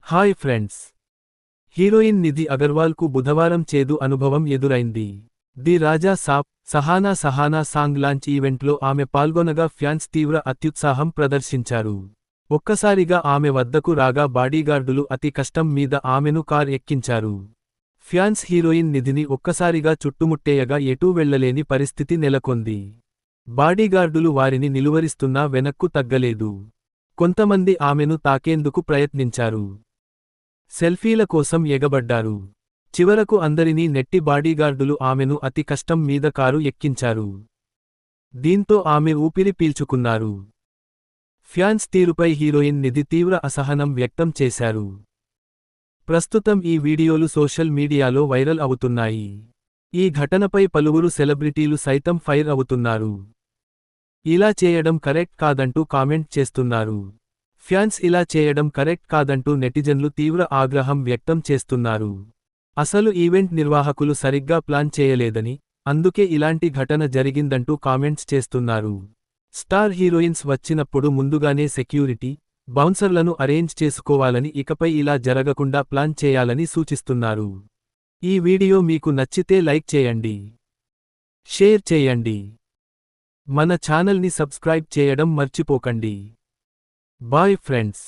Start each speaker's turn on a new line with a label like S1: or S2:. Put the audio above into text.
S1: Hi friends. Heroine నిధి అగర్వాల్కు బుధవారం చేదు అనుభవం ఎదురైంది. The Raja Saab Sahana song launch ఈవెంట్లో ఆమె పాల్గొనగా ఫ్యాన్స్ తీవ్ర అత్యుత్సాహం ప్రదర్శించారు. ఒక్కసారిగా ఆమె వద్దకు రాగా బాడీగార్డులు అతి కష్టం మీద ఆమెను కార్ ఎక్కించారు. ఫ్యాన్స్ హీరోయిన్ నిధిని ఒక్కసారిగా చుట్టుముట్టేయగా ఎటూ వెళ్లలేని పరిస్థితి నెలకొంది. బాడీగార్డులు వారిని నిలువరిస్తున్నా వెనక్కు తగ్గలేదు. కొంతమంది ఆమెను తాకేందుకు ప్రయత్నించారు. సెల్ఫీల కోసం ఎగబడ్డారు. చివరకు అందరినీ నెట్టి బాడీగార్డులు ఆమెను అతి కష్టం మీద కారు ఎక్కించారు. దీంతో ఆమె ఊపిరి పీల్చుకున్నారు. ఫ్యాన్స్ తీరుపై హీరోయిన్ నిధి తీవ్ర అసహనం వ్యక్తం చేశారు. ప్రస్తుతం ఈ వీడియోలు సోషల్ మీడియాలో వైరల్ అవుతున్నాయి. ఈ ఘటనపై పలువురు సెలబ్రిటీలు సైతం ఫైర్ అవుతున్నారు. ఇలా చేయడం కరెక్ట్ కాదంటూ కామెంట్ చేస్తున్నారు. ఫ్యాన్స్ ఇలా చేయడం కరెక్ట్ కాదంటూ నెటిజన్లు తీవ్ర ఆగ్రహం వ్యక్తం చేస్తున్నారు. అసలు ఈవెంట్ నిర్వాహకులు సరిగ్గా ప్లాన్ చేయలేదని, అందుకే ఇలాంటి ఘటన జరిగిందంటూ కామెంట్స్ చేస్తున్నారు. స్టార్ హీరోయిన్స్ వచ్చినప్పుడు ముందుగానే సెక్యూరిటీ, బౌన్సర్లను అరేంజ్ చేసుకోవాలని, ఇకపై ఇలా జరగకుండా ప్లాన్ చేయాలని సూచిస్తున్నారు. ఈ వీడియో మీకు నచ్చితే లైక్ చేయండి, షేర్ చేయండి. మన ఛానల్ని సబ్స్క్రైబ్ చేయడం మర్చిపోకండి. Bye friends.